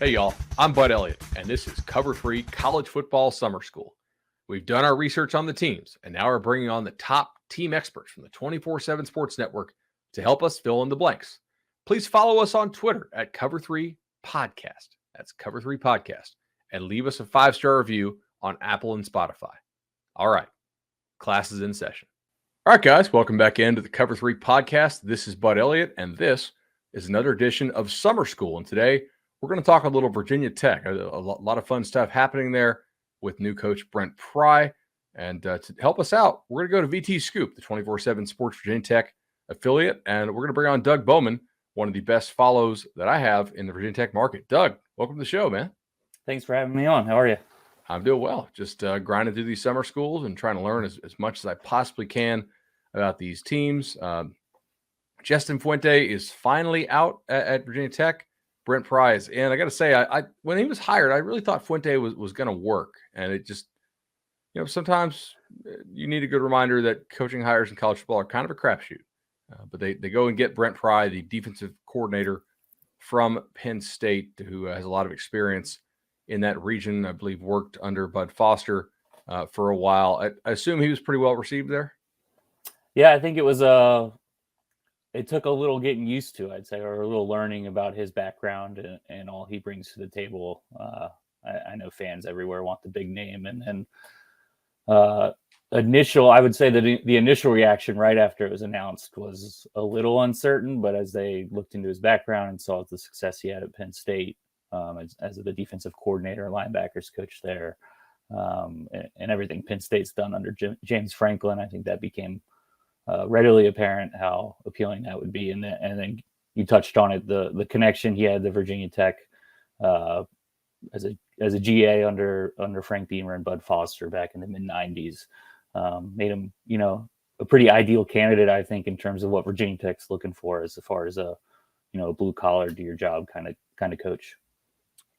Hey, y'all. I'm Bud Elliott, and this is Cover 3 College Football Summer School. We've done our research on the teams, and now we're bringing on the top team experts from the 24/7 Sports Network to help us fill in the blanks. Please follow us on Twitter at Cover 3 Podcast. That's Cover 3 Podcast. And leave us a 5-star review on Apple and Spotify. All right. Class is in session. All right, guys. Welcome back into the Cover 3 Podcast. This is Bud Elliott, and this is another edition of Summer School. And today, we're going to talk a little Virginia Tech. A lot of fun stuff happening there with new coach Brent Pry. And to help us out, we're going to go to VTScoop, the 24/7 Sports Virginia Tech affiliate. And we're going to bring on Doug Bowman, one of the best follows that I have in the Virginia Tech market. Doug, welcome to the show, man. Thanks for having me on. How are you? I'm doing well. Just grinding through these summer schools and trying to learn as much as I possibly can about these teams. Justin Fuente is finally out at Virginia Tech. Brent Pry is in. I got to say, I when he was hired, I really thought Fuente was going to work. And it just, sometimes you need a good reminder that coaching hires in college football are kind of a crapshoot. But they go and get Brent Pry, the defensive coordinator from Penn State, who has a lot of experience in that region. I believe worked under Bud Foster for a while. I assume he was pretty well received there. Yeah, I think it was it took a little getting used to, I'd say, or a little learning about his background and all he brings to the table. I know fans everywhere want the big name, and then I would say that the initial reaction right after it was announced was a little uncertain, but as they looked into his background and saw the success he had at Penn State as the defensive coordinator, linebackers coach there, and everything Penn State's done under James Franklin, I think that became readily apparent how appealing that would be. And then you touched on it, the connection he had to Virginia Tech as a GA under Frank Beamer and Bud Foster back in the mid-90s, made him, a pretty ideal candidate, I think, in terms of what Virginia Tech's looking for as far as a blue collar, do your job kind of coach.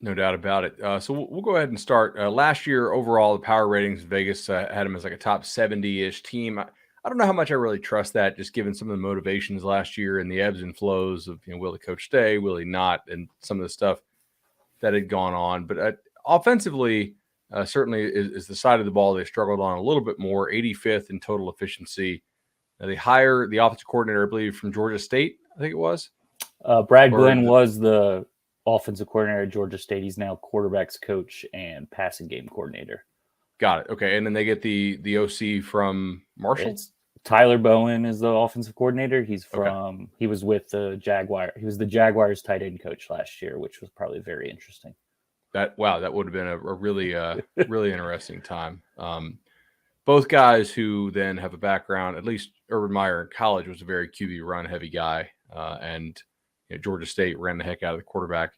No doubt about it. So we'll go ahead and start. Last year, overall, the power ratings, Vegas had him as like a top 70-ish team. I don't know how much I really trust that, just given some of the motivations last year and the ebbs and flows of, will the coach stay, will he not, and some of the stuff that had gone on. But offensively, certainly is the side of the ball they struggled on a little bit more, 85th in total efficiency. Now, they hire the offensive coordinator, I believe, from Georgia State, I think it was. Brad Glenn was the offensive coordinator at Georgia State. He's now quarterbacks coach and passing game coordinator. Got it. Okay. And then they get the OC from Marshall? Tyler Bowen is the offensive coordinator. He's from He was with the Jaguar. He was the Jaguars tight end coach last year, which was probably very interesting. That would have been a really really interesting time. Both guys who then have a background, at least Urban Meyer in college was a very QB run heavy guy, and Georgia State ran the heck out of the quarterback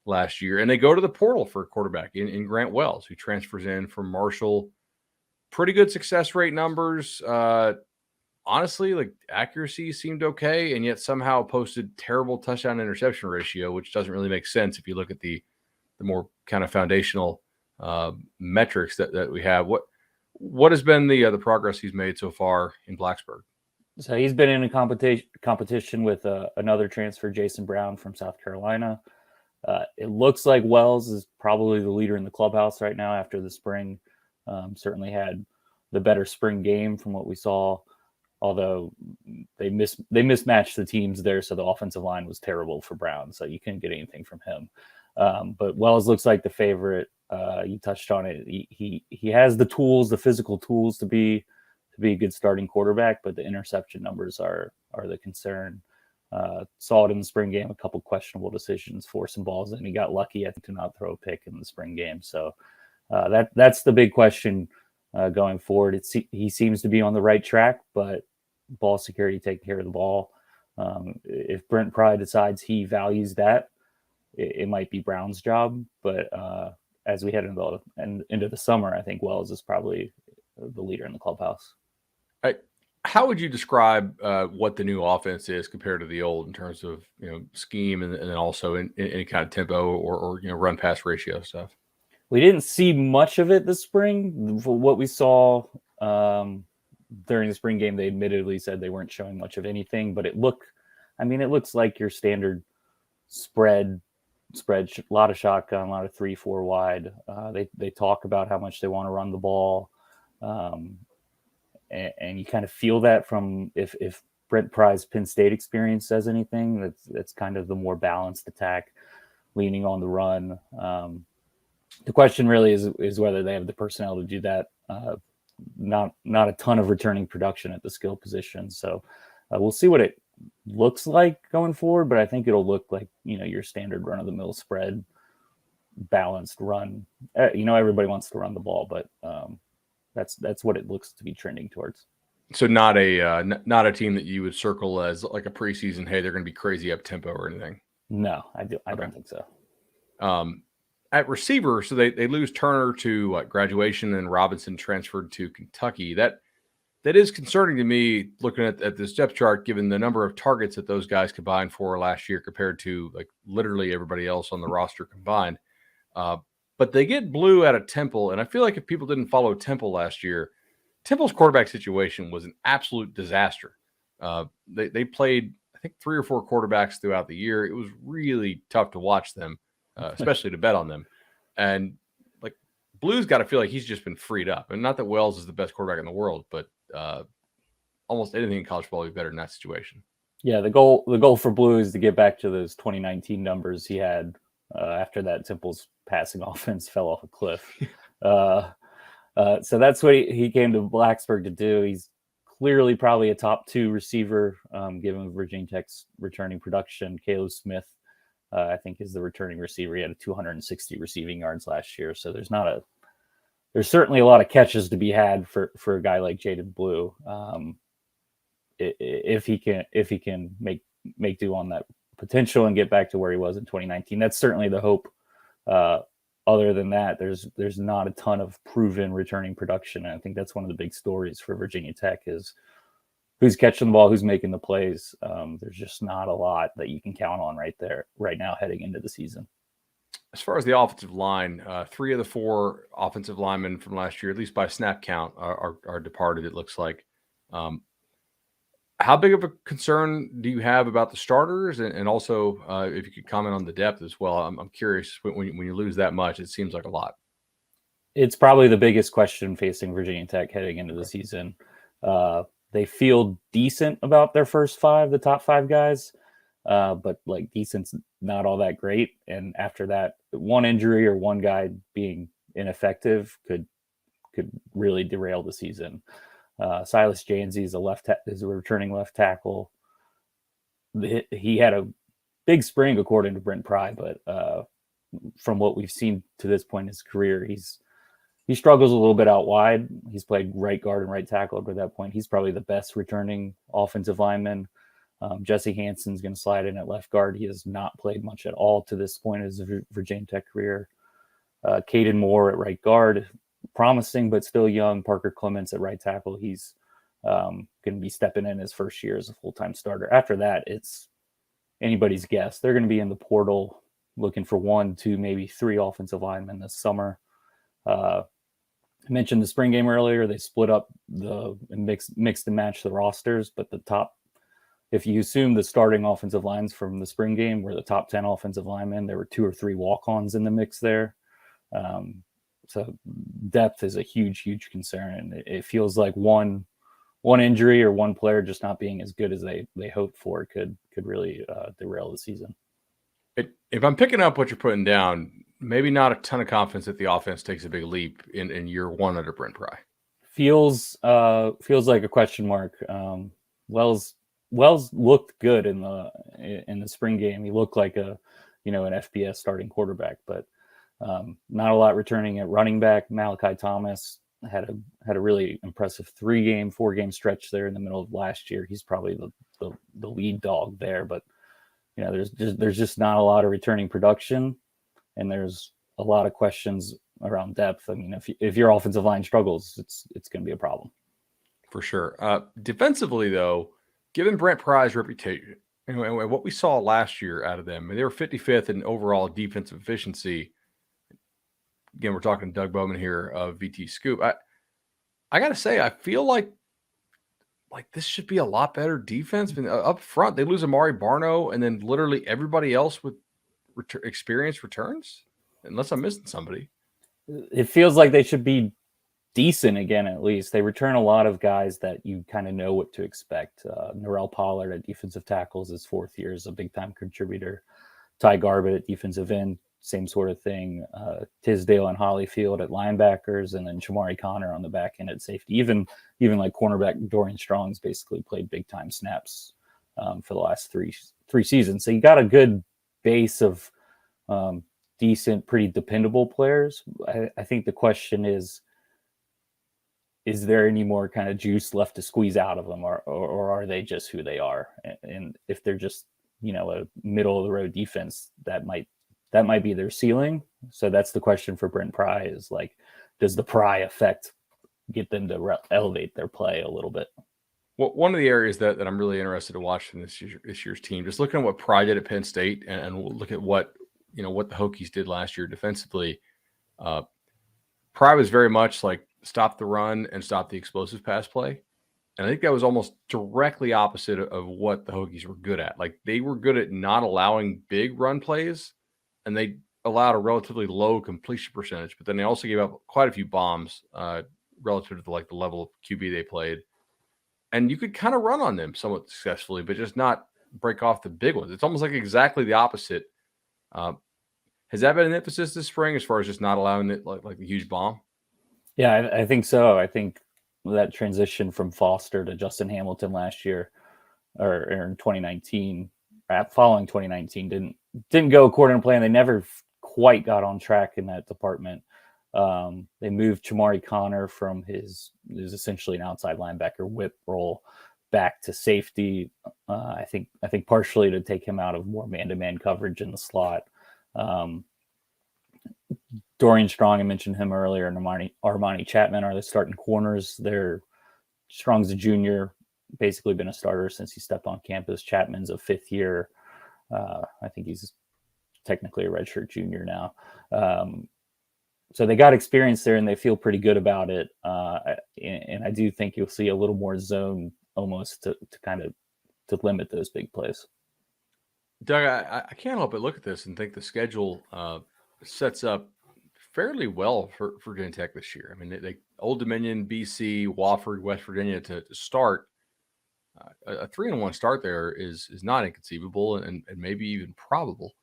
last year. And they go to the portal for a quarterback in Grant Wells, who transfers in from Marshall. Pretty good success rate numbers. Honestly, like accuracy seemed okay, and yet somehow posted terrible touchdown interception ratio, which doesn't really make sense if you look at the more kind of foundational metrics that we have. What has been the progress he's made so far in Blacksburg? So he's been in a competition with another transfer, Jason Brown from South Carolina. It looks like Wells is probably the leader in the clubhouse right now after the spring. Certainly had the better spring game from what we saw, although they mismatched the teams there, so the offensive line was terrible for Brown, so you couldn't get anything from him. But Wells looks like the favorite. You touched on it. He has the tools, the physical tools to be a good starting quarterback, but the interception numbers are the concern. Saw it in the spring game, a couple questionable decisions, forced some balls, and he got lucky, I think, to not throw a pick in the spring game. So that's the big question going forward. He seems to be on the right track, but ball security, taking care of the ball. If Brent Pry decides he values that, it might be Brown's job. But as we head into the summer, I think Wells is probably the leader in the clubhouse. How would you describe what the new offense is compared to the old in terms of scheme and then also in any kind of tempo or run pass ratio stuff? We didn't see much of it this spring. For what we saw during the spring game, they admittedly said they weren't showing much of anything, but it looks like your standard spread spread, a lot of shotgun, a lot of 3-4 wide. They talk about how much they want to run the ball. And you kind of feel that from if Brent Pry's Penn State experience says anything, that's kind of the more balanced attack, leaning on the run. The question really is whether they have the personnel to do that. Not a ton of returning production at the skill position, so we'll see what it looks like going forward. But I think it'll look like your standard run of the mill spread, balanced run. Everybody wants to run the ball, but that's what it looks to be trending towards. So not a team that you would circle as like a preseason. Hey, they're going to be crazy up tempo or anything. No, I don't think so. At receiver, so they lose Turner to graduation, and Robinson transferred to Kentucky. That is concerning to me looking at this depth chart, given the number of targets that those guys combined for last year compared to like literally everybody else on the roster combined. But they get Blue out of Temple, and I feel like if people didn't follow Temple last year, Temple's quarterback situation was an absolute disaster. They played, I think, 3 or 4 quarterbacks throughout the year. It was really tough to watch them. Especially to bet on them. And like Blue's got to feel like he's just been freed up. And not that Wells is the best quarterback in the world, but almost anything in college football would be better in that situation. Yeah, the goal for Blue is to get back to those 2019 numbers he had after that Temple's passing offense fell off a cliff. So that's what he came to Blacksburg to do. He's clearly probably a top 2 receiver, given Virginia Tech's returning production. Caleb Smith, I think, is the returning receiver. He had 260 receiving yards last year. So there's certainly a lot of catches to be had for a guy like Jaden Blue. If he can make do on that potential and get back to where he was in 2019, that's certainly the hope. Other than that, there's not a ton of proven returning production. And I think that's one of the big stories for Virginia Tech is who's catching the ball, who's making the plays. There's just not a lot that you can count on right now heading into the season. As far as the offensive line, 3 of the 4 offensive linemen from last year, at least by snap count, are departed, it looks like. How big of a concern do you have about the starters? And also, if you could comment on the depth as well. I'm curious, when you lose that much, it seems like a lot. It's probably the biggest question facing Virginia Tech heading into the season. They feel decent about their first 5, the top 5 guys, but like decent's not all that great. And after that, one injury or one guy being ineffective could really derail the season. Silas Janzy is a returning left tackle. He had a big spring according to Brent Pry, but from what we've seen to this point in his career, he struggles a little bit out wide. He's played right guard and right tackle up to that point. He's probably the best returning offensive lineman. Jesse Hansen's going to slide in at left guard. He has not played much at all to this point in his Virginia Tech career. Caden Moore at right guard, promising but still young. Parker Clements at right tackle. He's going to be stepping in his first year as a full-time starter. After that, it's anybody's guess. They're going to be in the portal looking for 1, 2, maybe 3 offensive linemen this summer. I mentioned the spring game earlier. They split up mixed and matched the rosters, but the top, if you assume the starting offensive lines from the spring game were the top 10 offensive linemen, there were 2 or 3 walk-ons in the mix there. So depth is a huge concern, and it feels like one injury or one player just not being as good as they hoped for could really derail the season. If I'm picking up what you're putting down, maybe not a ton of confidence that the offense takes a big leap in year 1 under Brent Pry. Feels like a question mark. Wells looked good in the spring game. He looked like an FBS starting quarterback, but not a lot returning at running back. Malachi Thomas had a really impressive 4-game stretch there in the middle of last year. He's probably the lead dog there, but there's just not a lot of returning production, and there's a lot of questions around depth. I mean, if your offensive line struggles, it's going to be a problem for sure. Defensively, though, given Brent Pry's reputation and what we saw last year out of them, they were 55th in overall defensive efficiency. Again, we're talking Doug Bowman here of VTScoop. I got to say, I feel like this should be a lot better defense. I mean, up front, they lose Amari Barno, and then literally everybody else with experience returns, unless I'm missing somebody. It feels like they should be decent again, at least. They return a lot of guys that you kind of know what to expect. Narelle Pollard at defensive tackles, his 4th year, is a big-time contributor. Ty Garbett at defensive end, same sort of thing. Tisdale and Hollyfield at linebackers, and then Shamari Connor on the back end at safety. Even like cornerback Dorian Strong's basically played big-time snaps for the last three seasons. So you got a good base of decent, pretty dependable players. I think the question is there any more kind of juice left to squeeze out of them, or are they just who they are? And if they're just, a middle of the road defense, that might be their ceiling. So that's the question for Brent Pry, is like, does the Pry effect get them to elevate their play a little bit? Well, one of the areas that I'm really interested to watch from this year's team, just looking at what Pry did at Penn State, and we'll look at what the Hokies did last year defensively. Pry was very much like stop the run and stop the explosive pass play. And I think that was almost directly opposite of what the Hokies were good at. Like, they were good at not allowing big run plays, and they allowed a relatively low completion percentage, but then they also gave up quite a few bombs relative to the level of QB they played. And you could kind of run on them somewhat successfully, but just not break off the big ones. It's almost like exactly the opposite. Has that been an emphasis this spring, as far as just not allowing it like the huge bomb? Yeah, I think so. I think that transition from Foster to Justin Hamilton last year, or in 2019, following 2019, didn't go according to plan. They never quite got on track in that department. They moved Shamari Connor from his essentially an outside linebacker whip role back to safety. I think partially to take him out of more man-to-man coverage in the slot. Dorian Strong, I mentioned him earlier, and Armani Chapman are the starting corners. Strong's a junior, basically been a starter since he stepped on campus. Chapman's a 5th year. I think he's technically a redshirt junior now. So they got experience there, and they feel pretty good about it. And I do think you'll see a little more zone almost to limit those big plays. Doug, I can't help but look at this and think the schedule sets up fairly well for Virginia Tech this year. I mean, they Old Dominion, BC, Wofford, West Virginia to start. A 3-1 start there is not inconceivable and maybe even probable.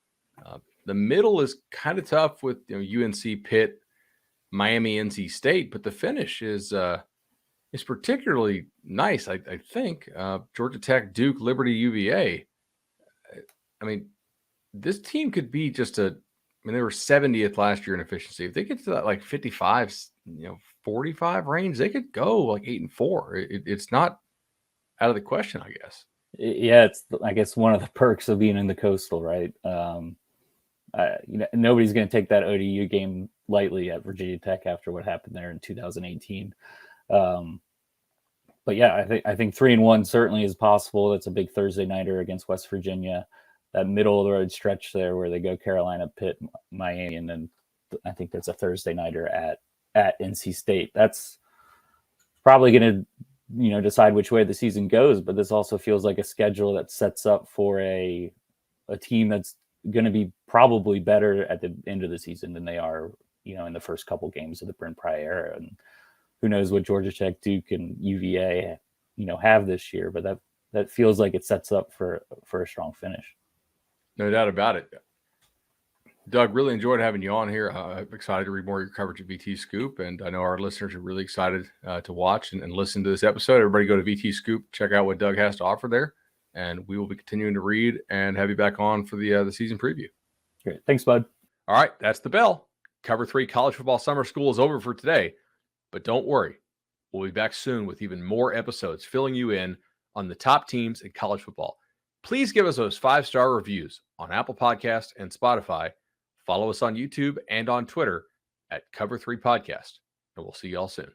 The middle is kind of tough with UNC, Pitt, Miami, NC State, but the finish is particularly nice. I think Georgia Tech, Duke, Liberty, UVA. I mean, this team could be just they were 70th last year in efficiency. If they get to that like 55, 45 range, they could go like 8-4. It's not out of the question, I guess. Yeah, it's, I guess, one of the perks of being in the Coastal, right? Nobody's going to take that ODU game lightly at Virginia Tech after what happened there in 2018. But yeah, I think 3-1 certainly is possible. That's a big Thursday nighter against West Virginia. That middle of the road stretch there where they go Carolina, Pitt, Miami, and then I think that's a Thursday nighter at NC State. That's probably going to decide which way the season goes. But this also feels like a schedule that sets up for a team that's going to be probably better at the end of the season than they are, in the first couple games of the Brent Pry era. And who knows what Georgia Tech, Duke, and UVA, have this year. But that feels like it sets up for a strong finish. No doubt about it. Doug, really enjoyed having you on here. I'm excited to read more of your coverage of VTScoop, and I know our listeners are really excited to watch and listen to this episode. Everybody go to VTScoop, check out what Doug has to offer there, and we will be continuing to read and have you back on for the season preview. Great. Thanks, Bud. All right, that's the bell. Cover 3 College Football Summer School is over for today, but don't worry. We'll be back soon with even more episodes filling you in on the top teams in college football. Please give us those 5-star reviews on Apple Podcasts and Spotify. Follow us on YouTube and on Twitter at Cover 3 Podcast, and we'll see you all soon.